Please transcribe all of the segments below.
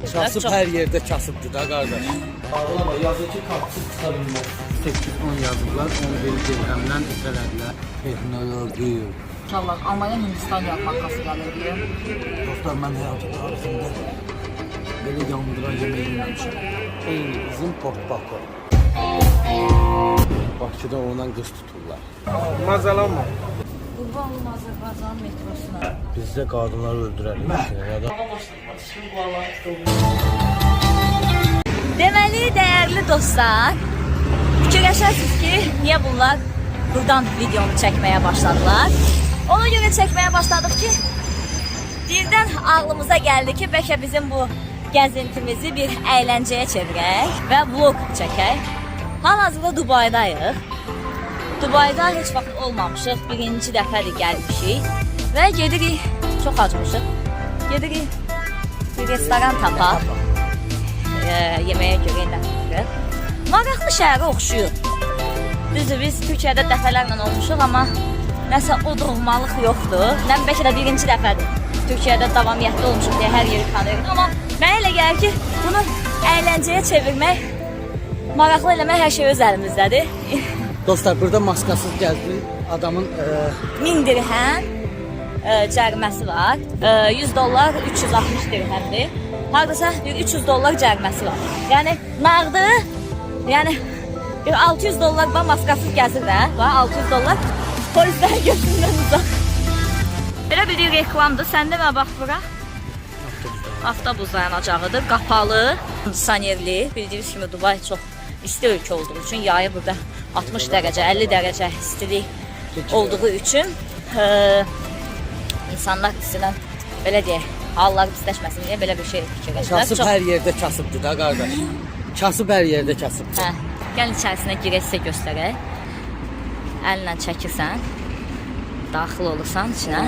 getiriblər. Kasıb hər yerdə kasıbdır da qardaş. Ağlama, yazı ki, kartsız çıxa bilməz. 8-10 yazıblar, 11 dirhəmdən itələdilər. Texnologiya. İnşallah Almanya Hindistan yarmarkası gəlir deyə. Dostlar, mən həyatı tarixində belə yandıran yemək yeməmişəm. Eyni bizim Portbako. Bakıda ondan qız tuturlar. Mazalanma. Qurban olum Azərbaycan metrosuna. Bizdə qadınları öldürərlər. Deməli, dəyərli dostlar, fikirləşərsiniz ki, niyə bunlar buradan videonu çəkməyə başladılar? Ona görə çəkməyə başladıq ki, birdən ağlımıza gəldi ki, bəlkə bizim bu gəzintimizi bir əyləncəyə çevirək və vlog çəkək. Hal-hazırda Dubaydayıq. Dubayda heç vaxt olmamışıq, birinci dəfədir gəlmişik və gedirik, çox acmışıq, gedirik bir restoran tapaq, yeməyə görə eləmişik. Maraqlı şəhərə oxşuyur. Düzdür, biz Türkiyədə dəfələrlə olmuşuq, amma nəsə o doğmalıq yoxdur. Nə bəlkə də birinci dəfədir Türkiyədə davamiyyətli olmuşuq deyə hər yeri tanıyırıq, amma mənə elə gəlir ki, bunu əyləncəyə çevirmək, maraqlı eləmək hər şey öz əlimizdədir. Dostlar, burada maskasız gəzdi adamın 1000 dirhəm cəriməsi var. 100 dollar 360 dirhəmdir. Hardasa bir 300 dollar cəriməsi var. Yəni nağdı, yəni bir 600 dollar maskasız gəzir də. 600 dollar polislərin gözündən uzaq. Belə bir reklamdır. Səndə və bax bura. Avtobus dayanacağıdır. Qapalı, kondisionerli. Bildiyiniz kimi Dubay çox isti ölkə olduğu üçün yayı burada 60 dərəcə, 50 dərəcə istilik olduğu üçün insanlar istidən belə deyək, hallar pisləşməsin deyə belə bir şey fikirləşirlər. kasıb hər yerdə kasıbdır da qardaş. Kasıb hər yerdə kasıbdır. Hə, gəl içərisinə girək sizə göstərək. Əllə çəkirsən, daxil olursan içinə.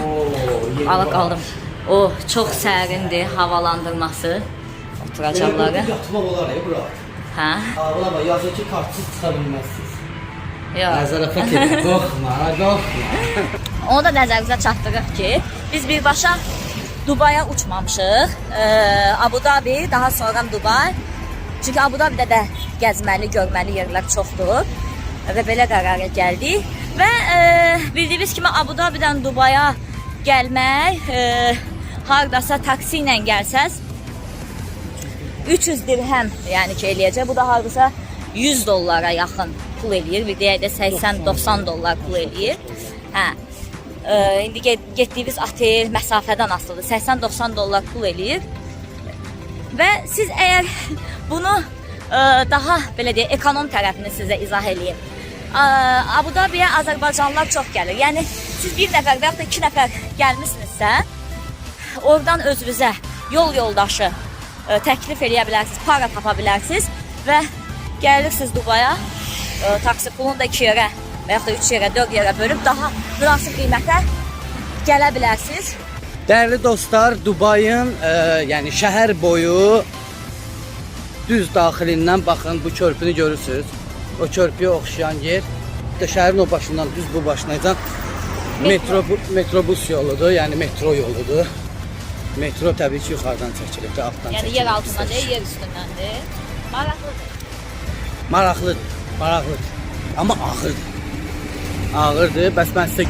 Ala qaldım. O, çox sərindir havalandırması oturacaqları. Yatmaq olar bura. Hə? Ağlama, yazı ki, kartsız çıxa bilməzsiniz. Yox. Nəzərəfət edin, qorxma, qorxma. Onu da nəzərimizə çatdırıq ki, biz birbaşa Dubaya uçmamışıq. Abu Dhabi, daha sonra Dubay. Çünki Abu Dhabi'də də gəzməli, görməli yerlər çoxdur. Və belə qərara gəldik. Və bildiyiniz kimi Abu Dhabi'dən Dubaya gəlmək, hardasa taksi ilə gəlsəz, 300 dirhəm yəni ki eləyəcək. Bu da hardasa 100 dollara yaxın pul eləyir. Bir deyək də 80-90 dollar pul eləyir. Hə. İndi getdiyiniz otel məsafədən asılıdır. 80-90 dollar pul eləyir. Və siz əgər bunu daha belə deyək ekonom tərəfini sizə izah eləyim. Abu Dhabi'yə Azərbaycanlılar çox gəlir. Yəni siz bir nəfər və ya da 2 nəfər gəlmisinizsə, oradan özünüzə yol yoldaşı təklif eləyə bilərsiniz, para tapa bilərsiniz və gəlirsiniz Dubaya, taksi pulunu da 2 yerə və ya da 3 yerə, 4 yerə bölüb daha münasib qiymətə gələ bilərsiniz. Dəyərli dostlar, Dubayın yəni şəhər boyu düz daxilindən baxın, bu körpünü görürsünüz. O körpüyə oxşayan yer şəhərin o başından düz bu başına metrobus yoludur, yəni metro yoludur. Metro təbii ki, yuxarıdan çəkilir də, altdan çəkilir. Yəni yer altından deyil, yer üstündəndir. Maraqlıdır. Maraqlıdır, maraqlıdır. Amma ağırdır. Ağırdır, bəs mən sizə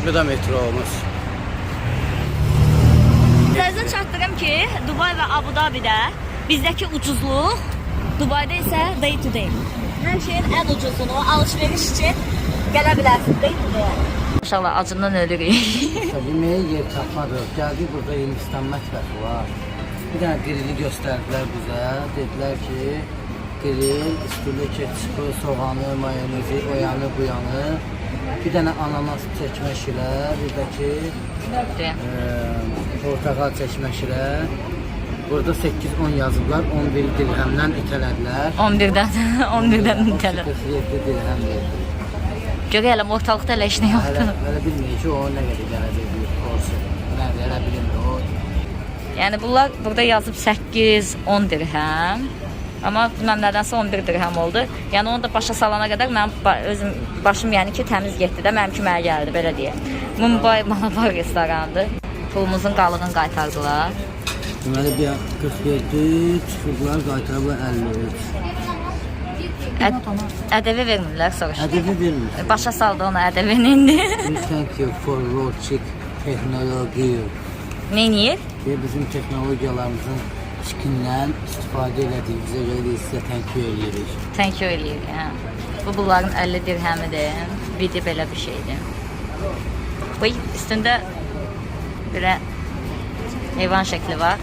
bu da metromuz. Sizə çatdırım ki, Dubay və Abu Dhabi'də bizdəki ucuzluq, Dubayda isə day to day. Hər şeyin ən ucuzunu alışveriş üçün gələ bilərsiniz day to day. İnşallah acından ölürük. Yeməyə yer tapmadıq. Gəldik, burada Hindistan mətbəxi var. Bir dənə grili göstərdilər bizə. Dedilər ki, grill, üstündə ketçupu, soğanı, mayonezi, o yanı, bu yanı. Bir dənə ananas çəkmə şirə, bir də ki, portakal çəkmə şirə. Burada 8-10 yazıblar, 11 dirhəmdən itələdilər. 11'dən itələdilər. 47 dirhəm verdi. Görək elə ortalıqda elə işin yoxdur. Hələ bilməyik ki, o nə qədər gələcək bir porsiya. Nədir, hələ bilmir o. Yəni bunlar burada yazıb 8-10 dirhəm. Amma bilməm nədənsə 11 dirhəm oldu. Yəni onu da başa salana qədər mənim özüm başım yəni ki təmiz getdi də mənim kimə gəldi belə deyək. Mumbai Malabar restoranıdır. Pulumuzun qalığını qaytardılar. Deməli bir 47 çıxıblar, qaytarıblar 53. Ədəvi vermirlər, soruş. Ədəbi vermir. Başa saldı ona ədəvini indi. Thank you for robotic technology. Neyniyir? Ve bizim texnologiyalarımızın çikindən istifadə elədiyimizə görə də sizə thank you edirik. Thank you eləyir. Hə. Bu bunların 50 dirhəmidir. Biri belə bir şeydir. Bu üstündə belə heyvan şəkli var.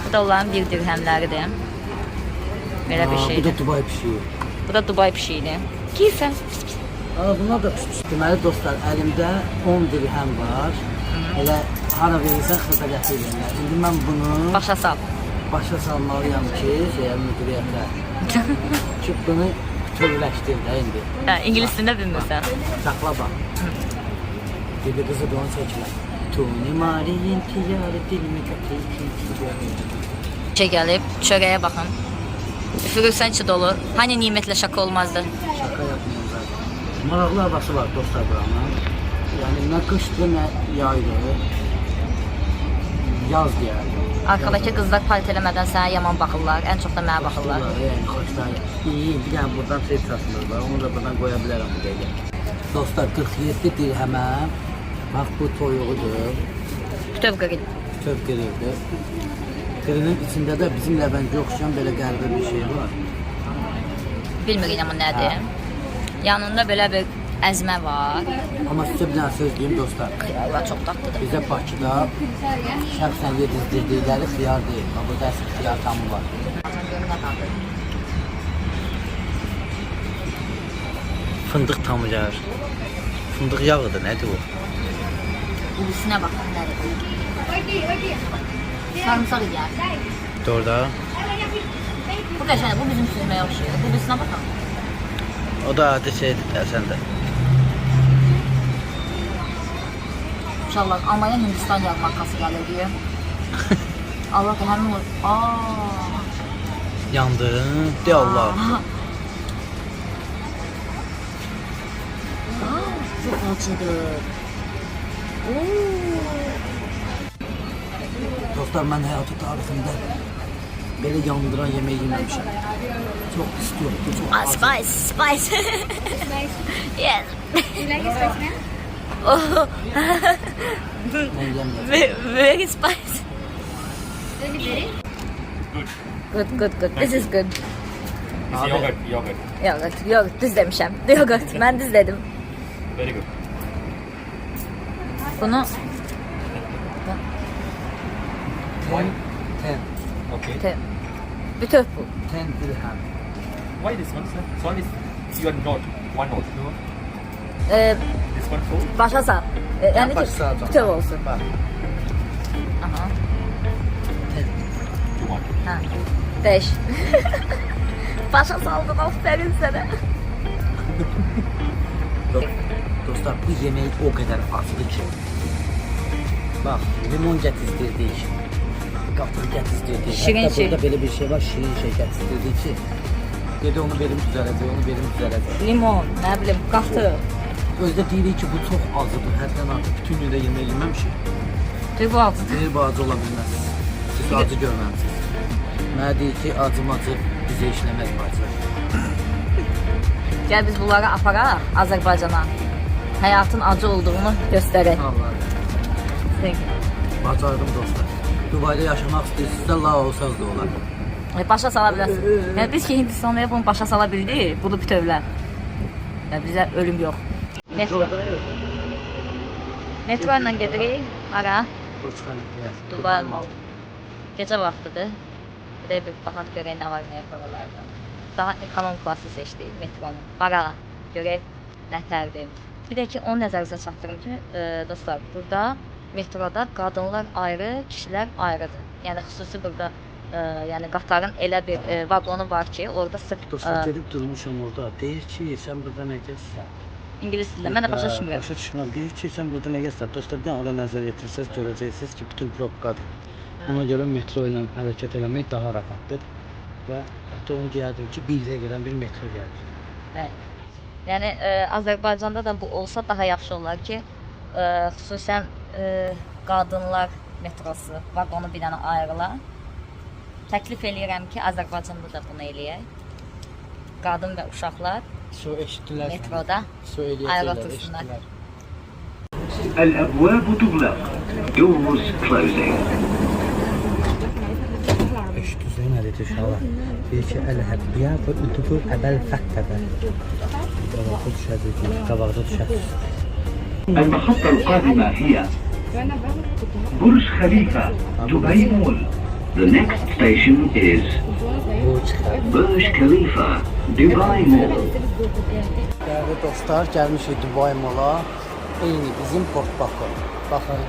Bu da onların 1 dirhəmləridir. Belə bir Bu da şeydir. Dubai pişiyi. Bu da Dubai pişiyidir. Keyfən. Bunlar da pis. Deməli dostlar, əlimdə 10 dirhəm var. Elə hara verirsən xəbər gətirirlər. İndi mən bunu Başa sal. başa salmalıyam ki, müdiriyyətə. Ki bunu bütövləşdir də indi. Hə, ingilis dilində bilmirsən. Saxla bax. Dedi qızı da onu çəkmə. Tuni Mariyin tiyarı dilimi Şey gəlib, çörəyə baxın. Üfürürsən içi dolu. Hani nimətlə şaka olmazdı? Şaka yapmıyorum zaten. Maraqlı havası var dostlar buranın. Yani nə qışdır, nə yaydır. Yaz deyərdim. Arkadakı qızlar palit eləmədən sənə yaman baxırlar. Ən çox da mənə baxırlar. Yani xoşlar. İyi, bir dənə buradan şey satılır var. Onu da buradan qoya bilərəm bu dəqiqə. Dostlar 47 dirhəmə. Bax bu toyuğudur. Bütöv qırıl. Bütöv qırıldır. Qırının içində də bizim ləvəncə oxşayan belə qəribə bir şey var. Bilmirik amma nədir. Yanında belə bir əzmə var. Amma sizə bir dənə söz deyim dostlar. Xiyarlar çox dadlıdır. Bizə Bakıda şəxsən yedizdirdikləri xiyar deyil. Burada əsl xiyar tamı var. Fındıq tamı gəlir. Fındıq yağıdır, nədir o? Ulusuna baxın nədir. Sarımsaq yiyər. Doğruda. Bu qəşəng, bu bizim süzməyə oxşayır. Bu birisine baxın. O da adi şeydir, sən də. İnşallah Almanya Hindistan yağ markası gəlir deyə. Allah da həmin o... Yandın, de Allah. Çok acıdır. Dostlar, mən həyatı tariximdə belə yandıran yemək yeməmişəm. Çox istiyorum, bu çox acı. Spice, spice. Yes. You like it spicy now? Oh, Mən yeməyəm. very spicy. Does it very? Good, good, good. This is good. It's yogurt, yogurt. Yogurt, yogurt. Düz demişəm. Yogurt. Mən düz dedim. Very good. Bunu 10. Okay. bütöv bu. 10 dirhəm. Why this one, sir? This one is your note. One note. No? This one full. Başa sal. Yani Başa ki salacağım. bütöv olsun. Bax. Aha. You want. Ha. Beş. Başa saldın, aferin sana. Dostlar, bu yemək o qədər acıdır ki. Bax, limon gətizdirdik. Qatıq gətizdirdik. Şirin Hətta şey. burada belə bir şey var, şirin şey gətizdirdik ki. Dedi onu benim düzələcək, onu benim düzələcək. Limon, nə bilim, qatı. Özdə deyirik ki, bu çox acıdır. Həddən artıq bütün gündə yemək yeməmişik. Tüy bu altı. Deyir, bu acı ola bilməz. Siz acı görməmisiniz. Mənə deyir ki, acı-macı bizə işləməz bacı. Gel biz bunları aparaq Azərbaycana. Həyatın acı olduğunu göstərək. Allah. Bacardım dostlar. Dubai'de yaşamaq istəyirsinizsə, la olsaz da olar. Başa sala bilərsin. Yəni biz ki Hindistanlıya bunu başa sala bildik, budur bütövlər. Yəni bizə ölüm yox. Metro. Metro ilə gedirik. Hara? Dubai Mall. Gecə vaxtıdır. Bir də bir baxaq görək nə var, nə yox oralarda. Daha ekonom klassı seçdik metronun. Hara? Görək nətərdir. Bir də ki, onu nəzərinizə çatdırım ki, dostlar, burada metroda qadınlar ayrı, kişilər ayrıdır. Yəni xüsusi burada yəni qatarın elə bir vaqonu var ki, orada sırf Dostlar, gedib durmuşam orada. Deyir ki, sən burada nə gəlsən? ingilis dilində. Mən də başa düşmürəm. Başa düşmürəm. Deyir ki, sən burada nə gəlsən? Dostlar, bir dənə ora nəzər yetirsəz, görəcəksiniz ki, bütün probkadır. Ona görə metro ilə hərəkət eləmək daha rahatdır. Və hətta onu deyərdim ki, bir dəqiqədən bir metro gəlir. Bəli. Yəni Azərbaycanda da bu olsa daha yaxşı olar ki, xüsusən qadınlar metrosu, vaqonu bir dənə ayrıla. Təklif eləyirəm ki, Azərbaycanda da bunu eləyək. Qadın və uşaqlar Su eşitdilər. metroda Su eləyəcəklər, ayrı otursunlar. eşitdilər. الأبواب تغلق. Doors closing. Eşitdiniz nə dedi uşaqlar? Deyir ki, əl-həbbiyə və ütubu əbəl fəttəbə. Qabaqda düşəcək, qabaqda düşəcək. المحطة القادمة هي برج خليفة دبي مول. The next station is Bu çıxar. Burj Khalifa Dubai Mall. Değerli dostlar, gəlmişik Dubai Mola. Eyni bizim Port Bako. Baxın.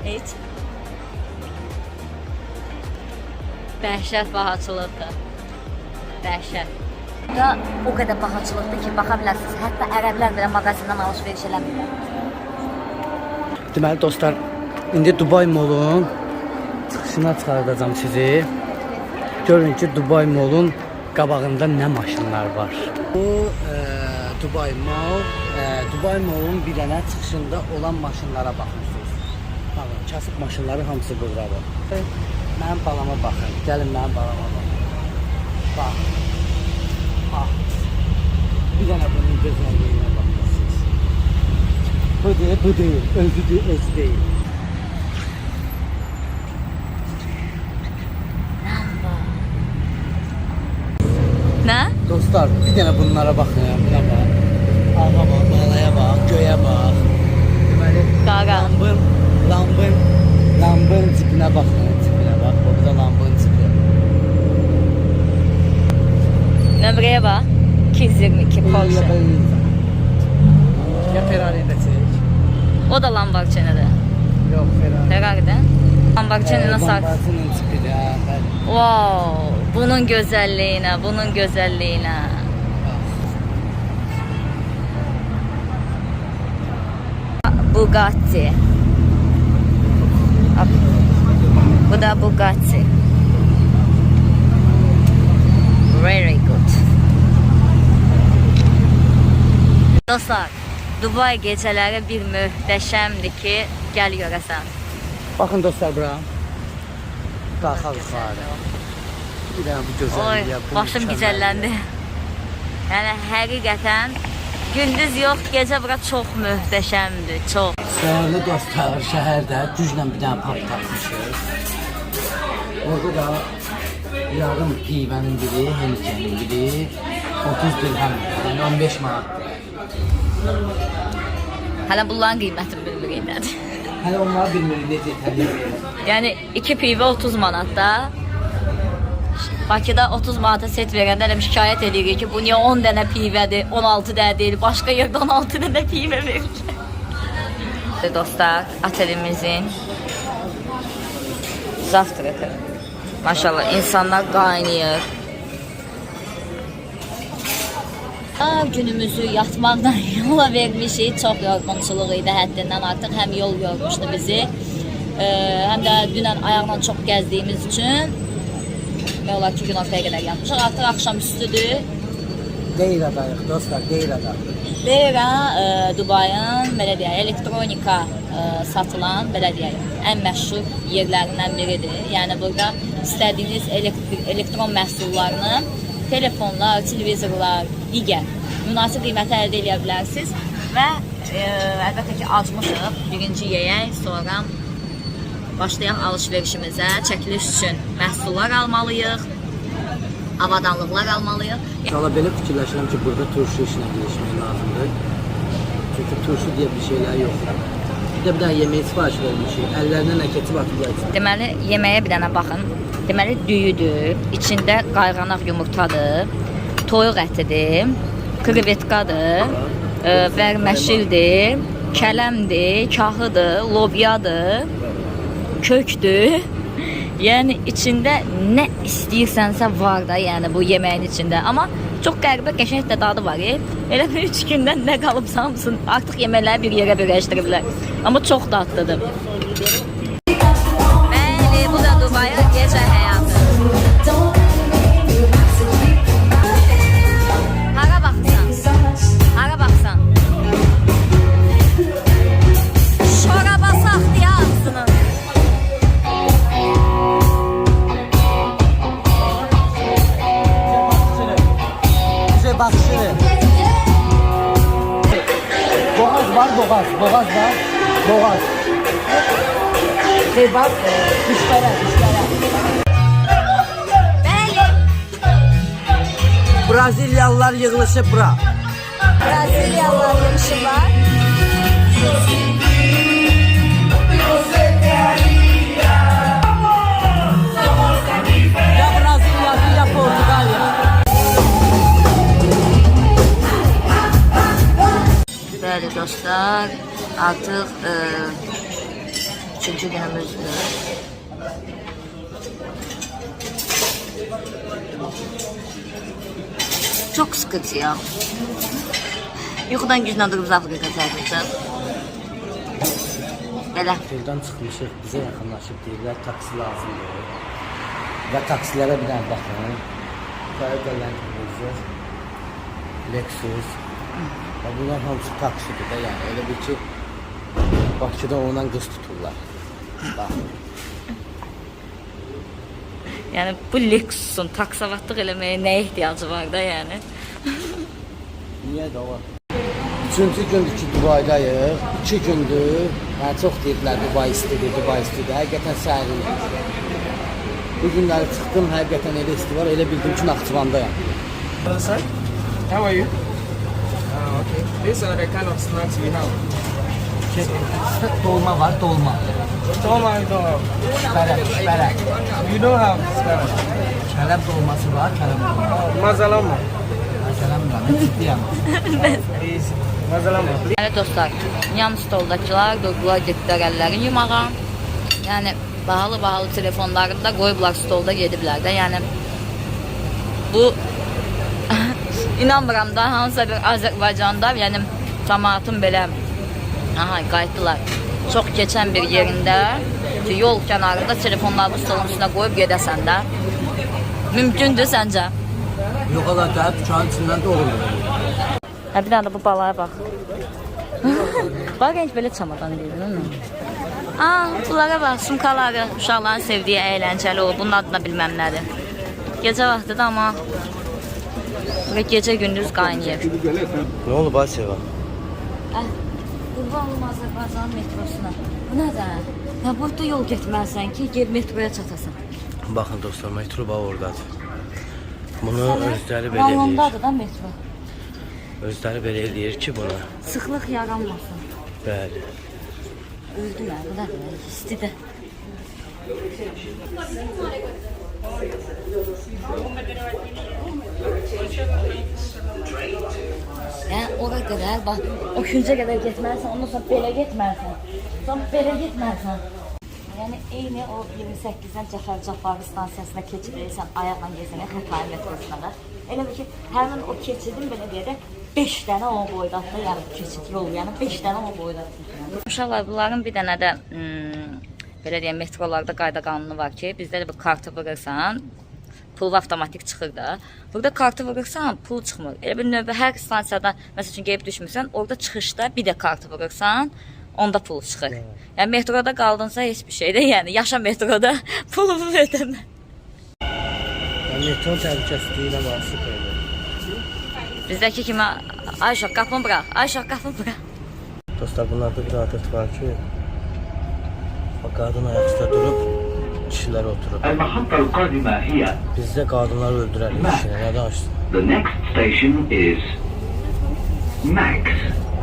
Heç. Dəhşət bahaçılıqdır. Dəhşət. Da o qədər bahaçılıqdır ki, baxa bilərsiniz. Hətta ərəblər belə mağazadan alış-veriş eləmirlər. Deməli dostlar, indi Dubai Molun çıxışına çıxardacağım sizi. Görün ki, Dubai Molun qabağında nə maşınlar var. Bu Dubai Mall, Dubai Molun bir dənə çıxışında olan maşınlara baxırsınız. Baxın, kasıb maşınları hamısı buradadır. Mənim balama baxın, gəlin mənim balama baxın. Bax. Bax. Bir dənə bunun gözəlliyinə baxırsınız. Bu deyil, özü deyil. Nə? Dostlar, bir dənə bunlara baxın, buna bax. Ağa bax, balaya bax, göyə bax. Deməli, Qaqa. lambın tipinə baxın, tipinə bax. Bu da lambın tipi. Nömrəyə bax. 222 Porsche. Ya Ferrari'də çək. O da Lamborghini'dir. Yox, Ferrari. Ferrari'dən. Lamborghini'nin sağ. Lamborghini'nin tipidir, hə, bəli. Wow, bunun gözəlliyinə, bunun gözəlliyinə. Bugatti. Bu da Bugatti. Very good. Dostlar, Dubai gecələri bir möhtəşəmdir ki, gəl görəsən. Baxın dostlar bura. Qalxaq yuxarı. Bir dənə bu Oy, gözəlliyə. bu başım mükəmməl. gicəlləndi. Yəni həqiqətən gündüz yox, gecə bura çox möhtəşəmdir, çox. Değerli dostlar, şehirde güclə bir dənə pub tapmışıq. Orada da yarım pivənin biri, Henikenin biri 30 dirhəm, yəni 15 manat. Hələ bunların qiymətini bilmirik nədir. Hələ onlar bilmirik necə təbii. Yəni 2 pivə 30 manatda. Bakıda 30 manata set verəndə elə şikayət edirik ki, bu niyə 10 dənə pivədir, 16 dənə deyil, başqa yerdə 16 dənə pivə verir. Dostlar, otelimizin zavtraqı. Maşallah, insanlar qaynayır. Günümüzü yatmaqla yola vermişik. Çox yorğunçuluq idi, həddindən artıq. Həm yol yormuşdu bizi, həm də dünən ayaqla çox gəzdiyimiz üçün demək olar ki, günortaya qədər yatmışıq. Artıq axşam üstüdür. Qeyradayıq dostlar, qeyrada. Deyirə Dubayın belə deyək, elektronika satılan belə deyək, ən məşhur yerlərindən biridir. Yəni burada istədiyiniz elektron məhsullarını telefonlar, televizorlar, digər münasib qiymətə əldə edə bilərsiniz və əlbəttə ki, acmışıq. Birinci yeyək, sonra başlayaq alış-verişimizə. Çəkiliş üçün məhsullar almalıyıq, avadanlıqlar almalıyıq. Valla belə fikirləşirəm ki, burada turşu işinə girişmək lazımdır. Çünki turşu deyə bir şeylər yoxdur. Bir də bir dənə yemək sifariş vermişik. Əllərinə nə keçib atıblar. Deməli, yeməyə bir dənə baxın. Deməli, düyüdür, içində qayğanaq yumurtadır, toyuq ətidir, krevetkadır, vərməşildir, kələmdir, kahıdır, lobyadır, kökdür. Yəni içində nə istəyirsənsə var da, yəni bu yeməyin içində. Amma çox qəribə, qəşəng də dadı var. Elə 3 gündən nə qalıbsa hamısın, artıq yeməkləri bir yerə birləşdiriblər. Amma çox dadlıdır. Bəli, bu da Dubayın gecə həyatı. Hara baxsan? Hara baxsan? Boğaz var. Boğaz. Bak, dişlərə. Bəli, Braziliyalılar yığılışı bura. Braziliyalılar yığışırlar. Ya Braziliya, ya Portugalya. Bəli dostlar, artıq 3-cü günümüzdür. Çok sıkıntı ya. Yuxudan güclə durub Afrika çəkmişəm. Belə. Buradan çıxmışıq, bizə yaxınlaşıb deyirlər, taksi lazımdır. Və taksilərə bir dənə baxın. Yuxarı gələn televizor, Lexus. Və bunlar hamısı taksidir də, yəni elə bir ki, Bakıda ondan qız tuturlar. Bax. Yəni bu Lexusun taksavatlıq eləməyə nə ehtiyacı var da yəni? Niyə də var? 3-cü gündür ki, Dubaydayıq. 2 gündür. Yəni çox deyiblər Dubay istidir. Həqiqətən sərin. Bu günləri çıxdım, həqiqətən elə isti var. Elə bildim ki, Naxçıvandayam. Sir, how are you? Okay. These are the kind of snacks we have. Dolma var, dolma. Don't mind, don't have. Bərək. You don't have snacks. Kələm dolması var, kələm dolması. Mazalama. Kələm var, mən ciddiyəm. Easy. Mazalama. Yəni dostlar, yan stoldakılar durdular, getdilər əllərini yumağa. Yəni bahalı telefonlarını da qoyublar stolda gediblər də. Yəni bu inanmıram da hansısa bir Azərbaycanda, yəni cəmaatın belə qayıtdılar. Çox keçən bir yerində ki, yol kənarında telefonlarını stolun üstünə qoyub gedəsən də. Mümkündür səncə? Yox ala gəlib dükkanın içindən də olur. Hə, bir dənə də bu balaya bax. Bax, genç belə çamadan deyil, değil mi? Bunlara bax, sumkaları, uşaqların sevdiyi əyləncəli o, bunun adına bilməm nədir. Gecə vaxtıdır, amma gecə gündüz qaynayır. Nə olub ay Seva? Qurban olum Azərbaycan metrosuna. Bu nədir? Ya burada yol getməlisən ki, gel metroya çatasan. Baxın dostlar, metro bax oradadır. Bunu özləri belə eləyir. Rayondadır da metro. Özləri belə eləyir ki, bunu. Sıxlıq yaranmasın. Bəli. Öldülər, bu nədir? İstidir. Yəni ora qədər, bax, o küncə qədər getməlisən, ondan sonra belə getməlisən. Sonra belə getməlisən. Yəni eyni o 28-dən Cəfər Cabbarlı stansiyasına keçirsən, ayaqla gezənə Xətai metrosuna da. Elə bir ki, həmin o keçidin belə deyək 5 dənə o boydadır, yəni keçid yolu, yəni 5 dənə o boydadır. Uşaqlar, bunların bir dənə də belə deyək, metrolarda qayda qanunu var ki, bizdə də bir kartı vurursan, pul avtomatik çıxır da. Burada kartı vurursan, pul çıxmır. Elə bir növbə hər stansiyadan, məsəl üçün gəlib düşmürsən, orada çıxışda bir də kartı vurursan, onda pul çıxır. Yəni metroda qaldınsa heç bir şeydə, yəni yaşa metroda pulunu ödəmə. Metro təhlükəsizliyinə var, süperdir. Bizdəki kimi, Ayşə qapını bırax, Ayşə qapını bırax. Dostlar, bunlarda bir adət var ki, qadın ayaqda durub, kişilər oturub. المحطة القادمة هي Bizdə qadınları öldürərlər, kişilər, nə danışsın? the next station is Max.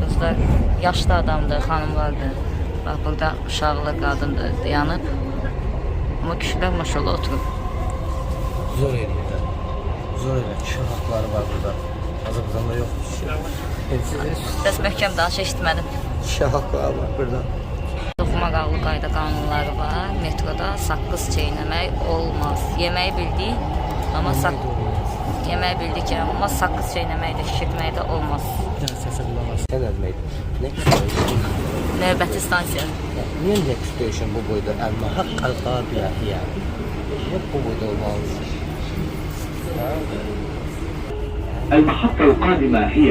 Dostlar, yaşlı adamdır, xanımlardır. Bax, burada uşaqlı qadındır, dayanıb. Amma kişilər maşallah oturub. Zor eləyirlər. Zor eləyir, kişi haqları var burada. Azərbaycanda yoxdur kişi. Səs möhkəm danış, eşitmədim. Kişi haqları var burada. Toxumaqağlı qayda qanunları var. Metroda saqqız çeynəmək olmaz. Yeməyi bildik, amma saqqız çeynəmək də, şişirtmək də olmaz. Bir dənə səsə qulaq asın. Nə deməkdir? Next station. Növbəti stansiya. Niyə next station bu boyda? Haqq al-qabiyyət yəni. Niyə bu boyda olmalıdır? المحطة القادمة هي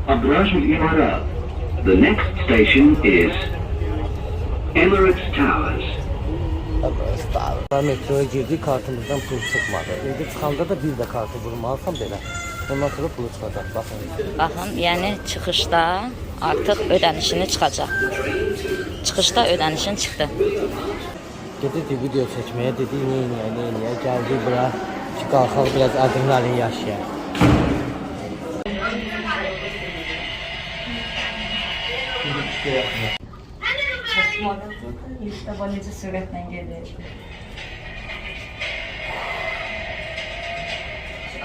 أبراج الإمارات. The next station is Emirates Towers. Metroya girdik, kartımızdan pul çıxmadı. İndi çıxanda da bir də kartı vurmalısan belə. Ondan sonra pulu çıxacaq, baxın. Baxın, yəni çıxışda artıq ödənişini çıxacaq. Çıxışda ödənişin çıxdı. Gedirdik video çəkməyə, dedik neyniyək, gəldik bura ki, qalxaq biraz adımların yaşayaq. İşte bu necə sürətlə gedir.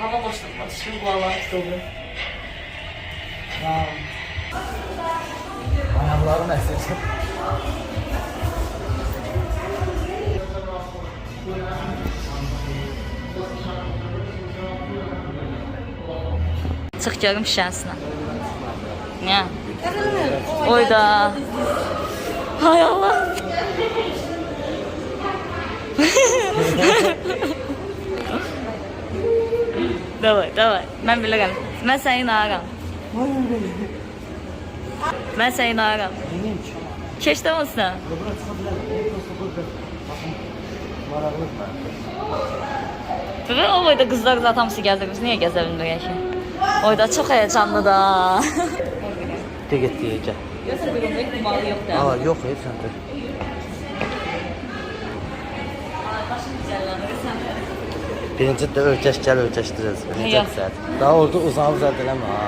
Hava boşluqla düşdüm, qulaqlar tutuldu. Ayaqlarım əsir. Çıx görüm şişəsinə. Nə? Oyda. Hay Allah. Davay, davay. Mən bilirəm. Mən səni inanıram. Mən səni inanıram. Keşdə olsun. Ve o boyda qızlar zaten hamısı gəldik. Biz niyə gəzə bilmirik ki? Oyda çox heyecanlı da. De getdik, gəl. Yoxsa bir onda ihtimalı yoxdur. Aa, yox, heç səndə. Başım güzəllənir. Birinci də ölkəş gəl, ölkəşdirəcək. Necə Yox. güzel. Daha orada uzanıb zədələmə ha.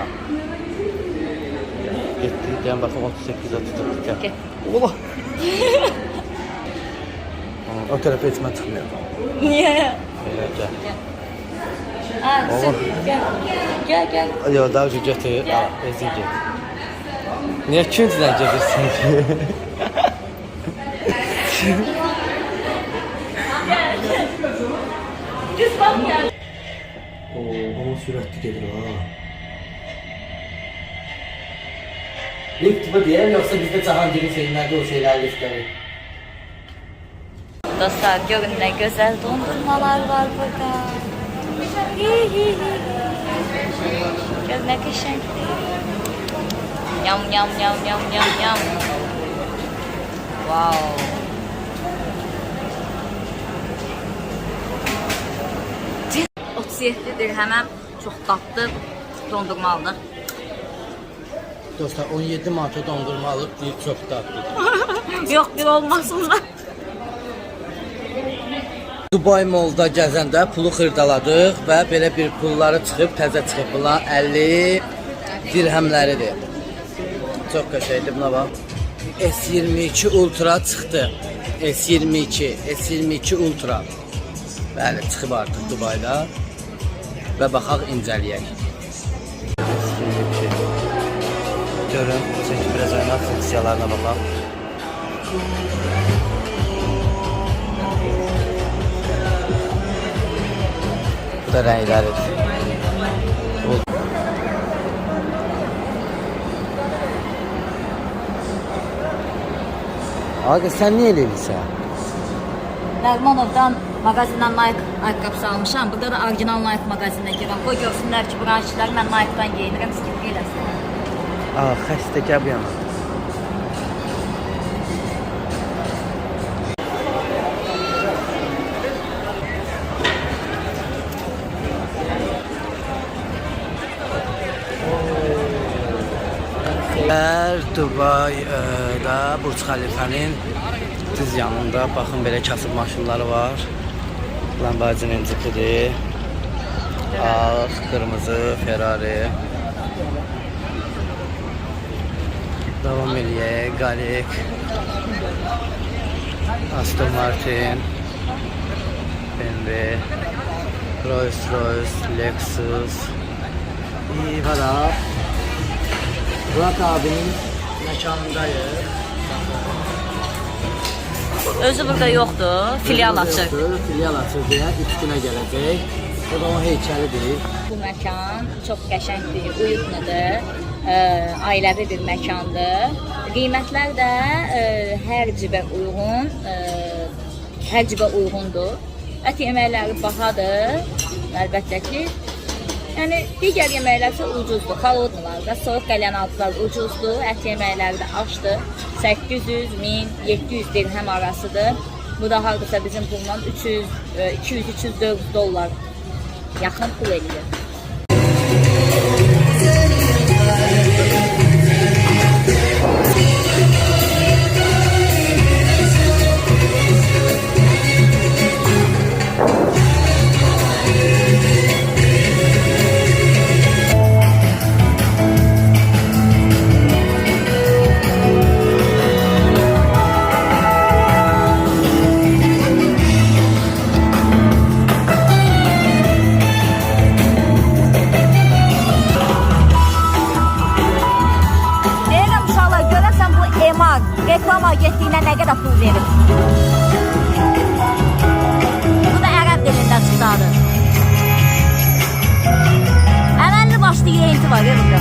Getdik, deyən baxım 38-ə tutub. Get. Ola. O tərəfə heç mən çıxmıyorum. Niyə? Elə gəl. Ha, sür. Gəl. Gəl, gəl. Yox, daha ucu götür. Gəl. Özün get. Niyə küncdən gedirsən ki? Düz bax gəl. Ama sürətli gedir ha. Lift mi deyəm, yoxsa bizdə Cahangir'in filmlərdə o şeylər liftləri? Dostlar, görün nə gözəl dondurmalar var burada. Gör nə qəşəngdir. Yam yam yam yam yam yam. Wow. 37 dirhəmə çox dadlı dondurma aldıq. Dostlar 17 manata dondurma alıb deyir çox dadlıdır. Yox, bir olmasın da. Dubai Mall'da gəzəndə pulu xırdaladıq və belə bir pulları çıxıb, təzə çıxıb. Bunlar 50 dirhəmləridir. Çox qəşəngdir, buna bax. S22 Ultra çıxdı. S22 Ultra. Bəli, çıxıb artıq Dubayda. Və baxaq incələyək. Görün, çünki biraz oynaq funksiyalarına baxaq. Bu da rəngləridir. Aga, sən niyə elə eləyirsən? Nərimanovdan mağazindən Nike ayaqqabısı almışam. Burada da orijinal Nike mağazinə girəm. Qoy görsünlər ki, buranın işləri mən Nike-dan geyinirəm, skip eləsin. Xəstə gəl bu yana. Dubay'da Burj Khalifa'nın düz yanında baxın belə kasıb maşınları var. Lamborghini cipidir. Ağ, kırmızı, Ferrari. Devam eləyək, Galek, Aston Martin, BMW, Rolls Royce, Lexus. İyi falan. Burak abinin mekanındayız. Özü burada yoxdur, filial açır. Filial açır deyə 3 günə gələcək. Bu da onun heykəlidir. Bu məkan çox qəşəngdir, uyğundur, ailəvi bir məkandır. Qiymətlər də hər cibə uyğundur. Ət yeməkləri bahadır, əlbəttə ki. Yəni digər yeməklər isə ucuzdur. Xalodlar da, soyuq qəlyanaltılar ucuzdur. Ət yeməkləri də aşdır. 800, 1000, 700 dirhəm arasıdır. Bu da hardasa bizim pulla 200-300 dollar yaxın pul edir. getdiyinə nə qədər pul verib. Bu da ərəb dilində çıxdadı. Əməlli başlı yeyinti var, burada.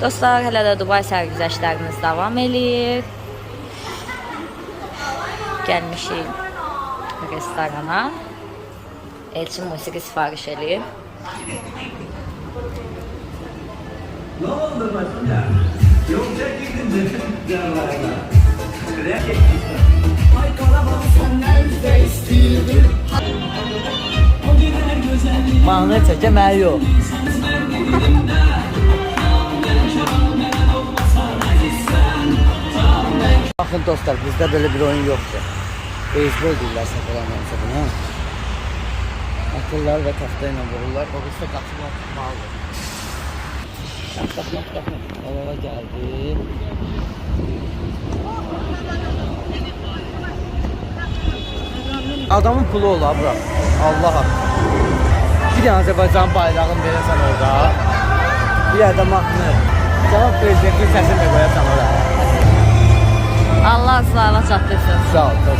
Dostlar, hələ də Dubai sərgüzəştlərimiz davam eləyir. Gəlmişik restorana. Elçin musiqi sifariş eləyib. Mahnı çəkəməyi yox. Bakın dostlar, bizde böyle bir oyun yoktu. Beyzbol değiller sakalamayınca bunu. Atırlar ve tahtayla vururlar. O bizde kaçırma tutmalı. Takma. Olava geldi. Adamın pulu ol ha bırak. Allah hakkı. Bir de Azerbaycan bayrağını verirsen orada. Bir yerde mahnı. Cevap prezidentin sesini de koyarsan oraya. Allah sağlığa çatdırsın. Sağ ol, sağ ol.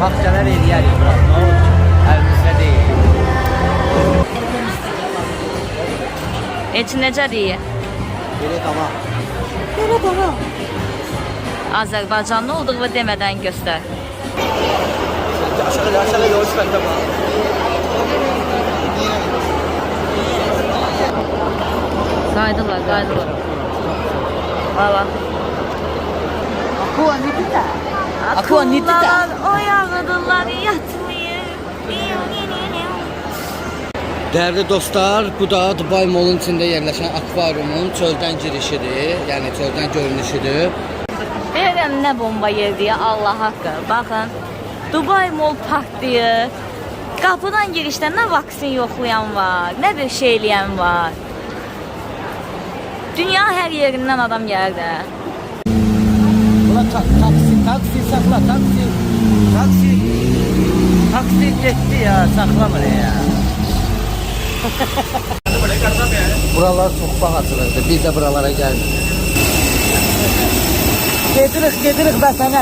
Bak gələr eləyərik, bırak, nə olur ki? Əlimizdə deyil. Elçin necə deyir? Belə tamam. Azərbaycanlı olduğunu demədən göstər. Aşağı yavaş bəndə bax. Qaydılar. Baba. Akua nitida. Oyağıdırlar, yatmayır. Değerli dostlar, bu da Dubai Mall'un içində yerləşən akvariumun çöldən girişidir, yəni çöldən görünüşüdür. Bilirəm nə bomba yerdir ya, Allah haqqı. Baxın, Dubai Mall partlayır. Qapıdan girişdə nə vaksin yoxlayan var, nə bir şey eləyən var. Dünya hər yerindən adam gəlir də. Buna taksi sakla, taksi getdi ya, saklamır ya. Buralar çok bahatırırdı, biz de buralara geldik. Gedirik bəsənə.